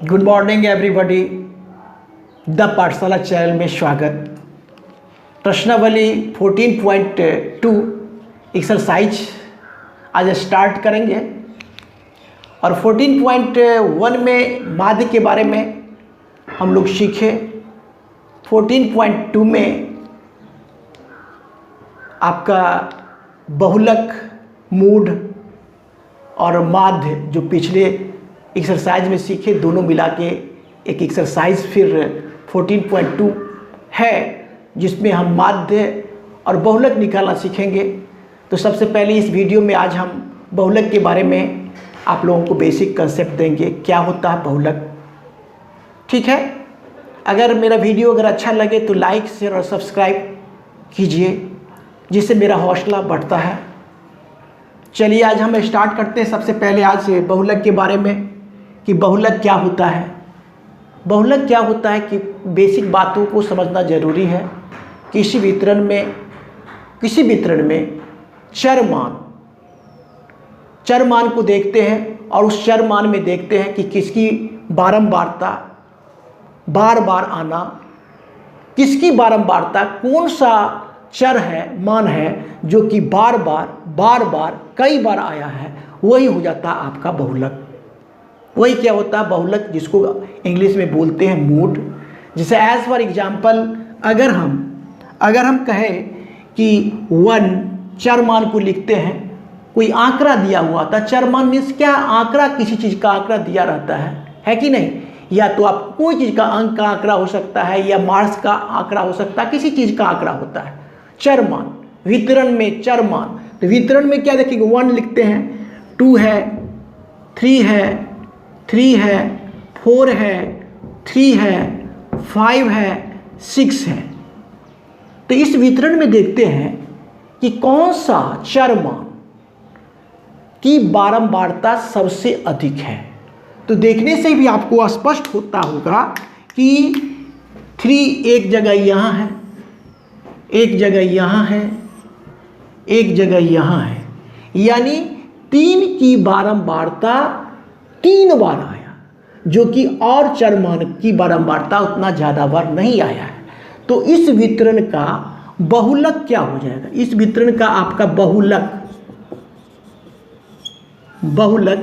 Good morning everybody. The पाठशाला channel में स्वागत। प्रश्नावली 14.2 एक्सरसाइज आज स्टार्ट करेंगे और 14.1 में माध्य के बारे में हम लोग सीखे। 14.2 में आपका बहुलक, मूढ़ और माध्य जो पिछले एक्सरसाइज में सीखे दोनों मिला के एक एक्सरसाइज फिर 14.2 है जिसमें हम माध्य और बहुलक निकालना सीखेंगे। तो सबसे पहले इस वीडियो में आज हम बहुलक के बारे में आप लोगों को बेसिक कंसेप्ट देंगे, क्या होता है बहुलक। ठीक है, अगर मेरा वीडियो अगर अच्छा लगे तो लाइक, शेयर और सब्सक्राइब कीजिए जिससे मेरा हौसला बढ़ता है। चलिए आज हम स्टार्ट करते हैं। सबसे पहले आज बहुलक के बारे में कि बहुलक क्या होता है। बहुलक क्या होता है कि बेसिक बातों को समझना ज़रूरी है। किसी वितरण में चर मान को देखते हैं और उस चर मान में देखते हैं कि किसकी बारंबारता, बार बार आना, किसकी बारंबारता, कौन सा चर है, मान है जो कि बार बार कई बार आया है, वही हो जाता है आपका बहुलक। वही क्या होता है बहुलक, जिसको इंग्लिश में बोलते हैं मूड। जैसे एज फॉर एग्जाम्पल अगर हम कहें कि 1 चर मान को लिखते हैं, कोई आंकड़ा दिया हुआ था। चर मान मीन्स क्या, आंकड़ा, किसी चीज़ का आंकड़ा दिया रहता है कि नहीं। या तो आप कोई चीज़ का अंक का आंकड़ा हो सकता है या मार्क्स का आंकड़ा हो सकता है, किसी चीज़ का आंकड़ा होता है चर मान। वितरण में चर मान, तो वितरण में क्या देखेंगे, 1 लिखते हैं, 2 है, 3 है, 4 है, 3 है, 5 है, 6 है। तो इस वितरण में देखते हैं कि कौन सा चर मान की बारंबारता सबसे अधिक है। तो देखने से भी आपको स्पष्ट होता होगा कि 3 एक जगह यहाँ है, एक जगह यहाँ है, एक जगह यहाँ है, यानी 3 की बारंबारता 3 बार आया, जो कि और चर मान की बारंबारता उतना ज़्यादा बार नहीं आया है। तो इस वितरण का बहुलक क्या हो जाएगा, इस वितरण का आपका बहुलक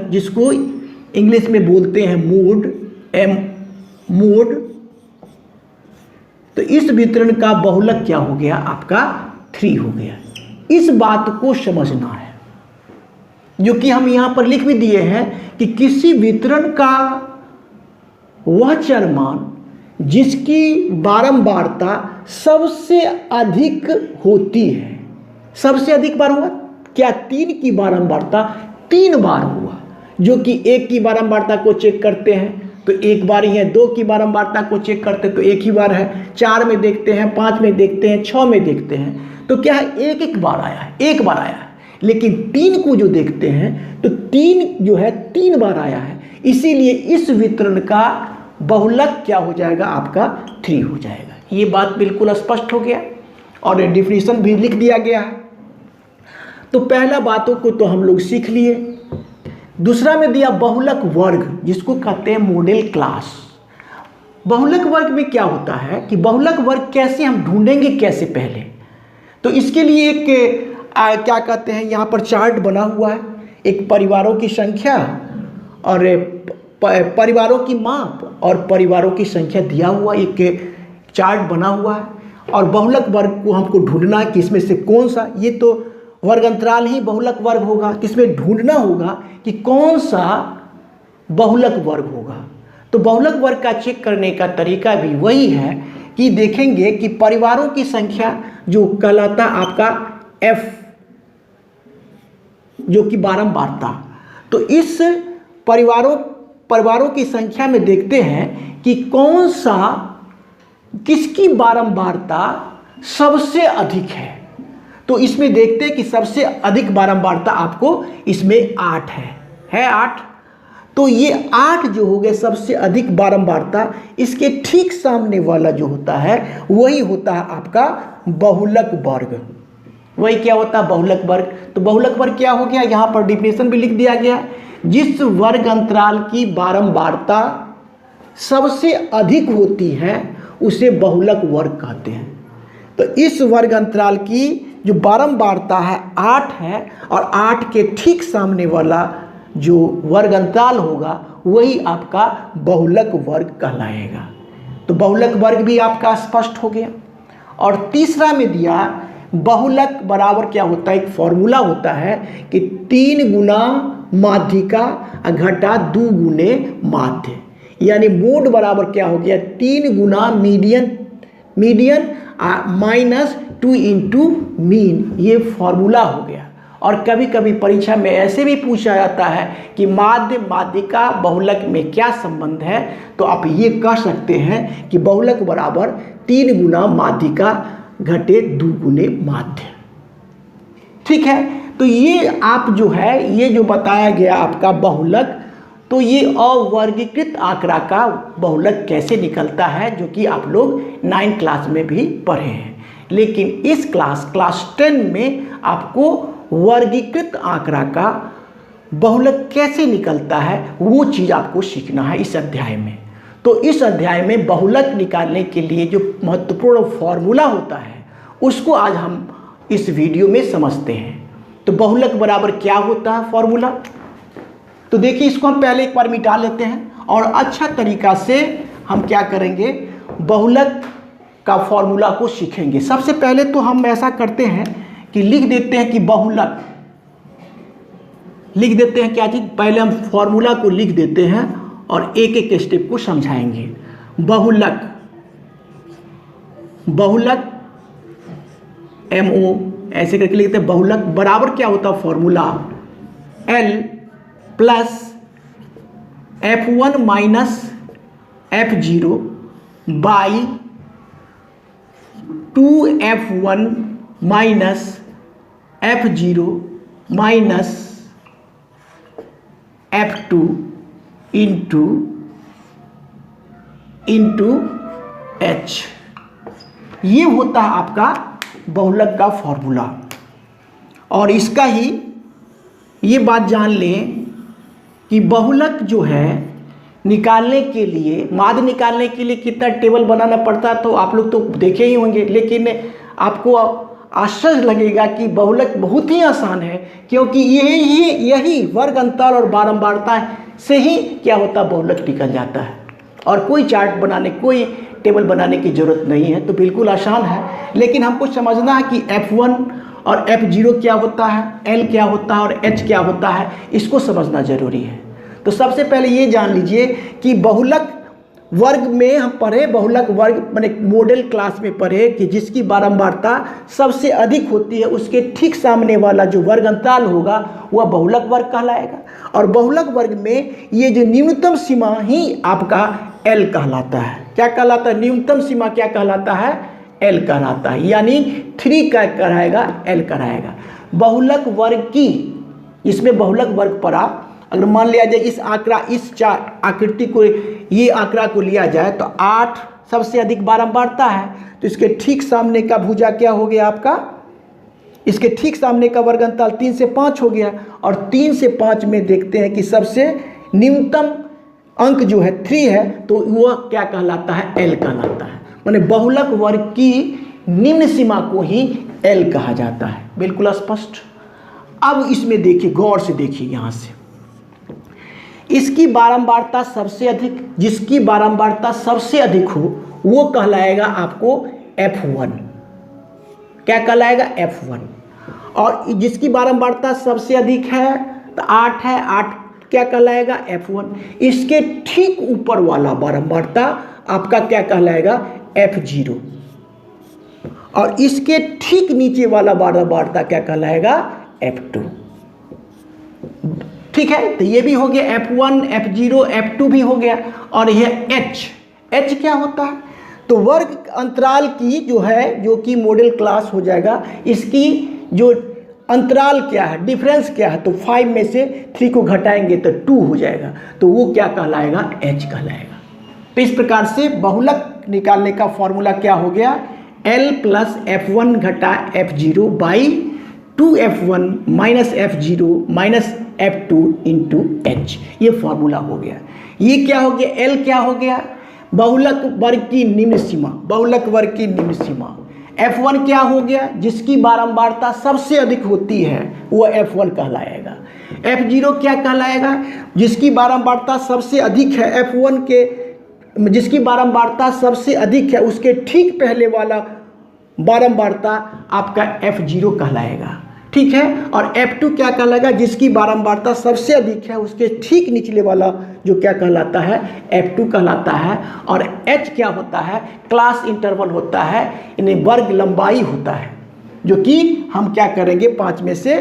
जिसको इंग्लिश में बोलते हैं मूड। तो इस वितरण का बहुलक क्या हो गया, आपका 3 हो गया। इस बात को समझना है, जो कि हम यहाँ पर लिख भी दिए हैं कि किसी वितरण का वह चर मान जिसकी बारंबारता सबसे अधिक होती है। सबसे अधिक बार हुआ क्या, 3 की बारंबारता 3 बार हुआ, जो कि 1 की बारंबारता को चेक करते हैं तो 1 बार ही है, 2 की बारंबारता को चेक करते हैं तो 1 ही बार है, 4 में देखते हैं, 5 में देखते हैं, 6 में देखते हैं तो क्या है, एक बार आया है, 1 बार आया है। लेकिन 3 को जो देखते हैं तो 3 जो है 3 बार आया है। इसीलिए इस वितरण का बहुलक क्या हो जाएगा, आपका 3 हो जाएगा। ये बात बिल्कुल स्पष्ट हो गया और डिफिनीशन भी लिख दिया गया है। तो पहला बातों को तो हम लोग सीख लिए। दूसरा में दिया बहुलक वर्ग, जिसको कहते हैं मॉडल क्लास। बहुलक वर्ग में क्या होता है कि बहुलक वर्ग कैसे हम ढूंढेंगे, कैसे पहले, तो इसके लिए एक क्या कहते हैं, यहाँ पर चार्ट बना हुआ है। एक परिवारों की संख्या और परिवारों की माप और परिवारों की संख्या दिया हुआ एक चार्ट बना हुआ है। और बहुलक वर्ग को हमको ढूंढना है कि इसमें से कौन सा, ये तो वर्ग अंतराल ही बहुलक वर्ग होगा, इसमें ढूंढना होगा कि कौन सा बहुलक वर्ग होगा। तो बहुलक वर्ग का चेक करने का तरीका भी वही है कि देखेंगे कि परिवारों की संख्या जो कहलाता आपका F, जो कि बारंबारता। तो इस परिवारों की संख्या में देखते हैं कि कौन सा, किसकी बारंबारता सबसे अधिक है। तो इसमें देखते हैं कि सबसे अधिक बारंबारता आपको इसमें 8 है 8। तो ये 8 जो हो गए सबसे अधिक बारंबारता, इसके ठीक सामने वाला जो होता है वही होता है आपका बहुलक वर्ग। वही क्या होता है, बहुलक वर्ग। तो बहुलक वर्ग क्या हो गया, यहाँ पर डिफिनेशन भी लिख दिया गया, जिस वर्ग अंतराल की बारंबारता सबसे अधिक होती है उसे बहुलक वर्ग कहते हैं। तो इस वर्ग अंतराल की जो बारंबारता है 8 है, और 8 के ठीक सामने वाला जो वर्ग अंतराल होगा वही आपका बहुलक वर्ग कहलाएगा। तो बहुलक वर्ग भी आपका स्पष्ट हो गया। और तीसरा में दिया बहुलक बराबर क्या होता है, एक फॉर्मूला होता है कि 3 गुना माध्यिका घटा 2 गुने माध्य, यानी मोड बराबर क्या हो गया 3 गुना मीडियन माइनस 2 इंटू मीन, ये फॉर्मूला हो गया। और कभी कभी परीक्षा में ऐसे भी पूछा जाता है कि माध्य माध्यिका बहुलक में क्या संबंध है, तो आप ये कह सकते हैं कि बहुलक बराबर 3 गुना माध्यिका घटे 2 गुने माध्य। ठीक है, तो ये आप जो है ये जो बताया गया आपका बहुलक, तो ये अवर्गीकृत आंकड़ा का बहुलक कैसे निकलता है, जो कि आप लोग 9th क्लास में भी पढ़े हैं। लेकिन इस क्लास 10 में आपको वर्गीकृत आंकड़ा का बहुलक कैसे निकलता है वो चीज़ आपको सीखना है इस अध्याय में। तो इस अध्याय में बहुलक निकालने के लिए जो महत्वपूर्ण फॉर्मूला होता है उसको आज हम इस वीडियो में समझते हैं। तो बहुलक बराबर क्या होता है फॉर्मूला, तो देखिए इसको हम पहले एक बार मिटा लेते हैं और अच्छा तरीका से हम क्या करेंगे, बहुलक का फॉर्मूला को सीखेंगे। सबसे पहले तो हम ऐसा करते हैं कि लिख देते हैं कि बहुलक, लिख देते हैं क्या चीज़, पहले हम फॉर्मूला को लिख देते हैं और एक एक स्टेप को समझाएंगे। बहुलक, बहुलक MO ऐसे करके लिखते हैं। बहुलक बराबर क्या होता है formula, L plus F1 minus F0 by 2F1 minus F0 minus F2 into H, ये होता है आपका बहुलक का फॉर्मूला। और इसका ही ये बात जान लें कि बहुलक जो है निकालने के लिए, माध्य निकालने के लिए कितना टेबल बनाना पड़ता है तो आप लोग तो देखे ही होंगे, लेकिन आपको आश्चर्य लगेगा कि बहुलक बहुत ही आसान है, क्योंकि यही वर्ग अंतराल और बारंबारता से ही क्या होता है बहुलक निकल जाता है, और कोई चार्ट बनाने, कोई टेबल बनाने की ज़रूरत नहीं है। तो बिल्कुल आसान है, लेकिन हमको समझना है कि F1 और F0 क्या होता है, L क्या होता है और H क्या होता है, इसको समझना ज़रूरी है। तो सबसे पहले ये जान लीजिए कि बहुलक वर्ग में हम पढ़े, बहुलक वर्ग मैंने मॉडल क्लास में पढ़े कि जिसकी बारंबारता सबसे अधिक होती है उसके ठीक सामने वाला जो वर्ग अंतराल होगा वह बहुलक वर्ग कहलाएगा। और बहुलक वर्ग में ये जो न्यूनतम सीमा ही आपका L कहलाता है। क्या कहलाता है, न्यूनतम सीमा क्या कहलाता है, L कहलाता है, यानी 3 क्या कराएगा, L कराएगा। बहुलक वर्ग की, इसमें बहुलक वर्ग पर आप अगर मान लिया जाए इस आंकड़ा, इस आकृति को, ये आंकड़ा को लिया जाए तो 8 सबसे अधिक बारंबारता है, तो इसके ठीक सामने का भुजा क्या हो गया आपका, इसके ठीक सामने का वर्ग अंतराल 3 से 5 हो गया। और 3 से 5 में देखते हैं कि सबसे न्यूनतम अंक जो है 3 है, तो वह क्या कहलाता है, L कहलाता है। माने बहुलक वर्ग की निम्न सीमा को ही L कहा जाता है। बिल्कुल स्पष्ट। अब इसमें देखिए, गौर से देखिए, यहाँ से इसकी बारंबारता सबसे अधिक, जिसकी बारंबारता सबसे अधिक हो वो कहलाएगा आपको F1। क्या कहलाएगा, F1। और जिसकी बारंबारता सबसे अधिक है तो 8 है, 8 क्या कहलाएगा, F1। इसके ठीक ऊपर वाला बारंबारता आपका क्या कहलाएगा, F0। और इसके ठीक नीचे वाला बारंबारता क्या कहलाएगा, F2। ठीक है, तो ये भी हो गया F1, F0, F2 भी हो गया। और यह H क्या होता है, तो वर्ग अंतराल की जो है, जो कि मॉडल क्लास हो जाएगा, इसकी जो अंतराल क्या है, डिफरेंस क्या है, तो 5 में से 3 को घटाएंगे तो 2 हो जाएगा, तो वो क्या कहलाएगा, H कहलाएगा। तो इस प्रकार से बहुलक निकालने का फॉर्मूला क्या हो गया, L प्लस F1 घटा F0 by 2F1 minus F0 minus F2 into H, ये फॉर्मूला हो गया। ये क्या हो गया, एल क्या हो गया, बहुलक वर्ग की निम्न सीमा, बहुलक वर्ग की निम्न सीमा। F1 क्या हो गया, जिसकी बारंबारता सबसे अधिक होती है वो F1 कहलाएगा। F0 क्या कहलाएगा, जिसकी बारंबारता सबसे अधिक है, F1 के जिसकी बारंबारता सबसे अधिक है उसके ठीक पहले वाला बारंबारता आपका F0 कहलाएगा, ठीक है। और F2 क्या कहलाएगा, जिसकी बारंबारता सबसे अधिक है उसके ठीक निचले वाला जो क्या कहलाता है, F2 कहलाता है। और H क्या होता है, क्लास इंटरवल होता है, यानी वर्ग लंबाई होता है, जो कि हम क्या करेंगे 5 में से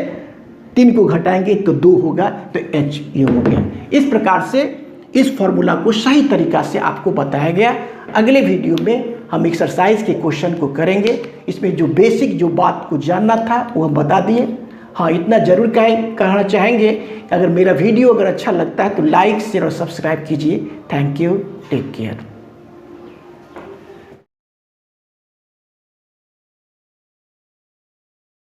3 को घटाएंगे तो 2 होगा, तो H ये हो गया। इस प्रकार से इस फॉर्मूला को सही तरीका से आपको बताया गया। अगले वीडियो में हम एक्सरसाइज के क्वेश्चन को करेंगे। इसमें जो बेसिक जो बात को जानना था वो हम बता दिए। हाँ, इतना ज़रूर कहना चाहेंगे कि अगर मेरा वीडियो अगर अच्छा लगता है तो लाइक शेयर और सब्सक्राइब कीजिए। Thank you, take care.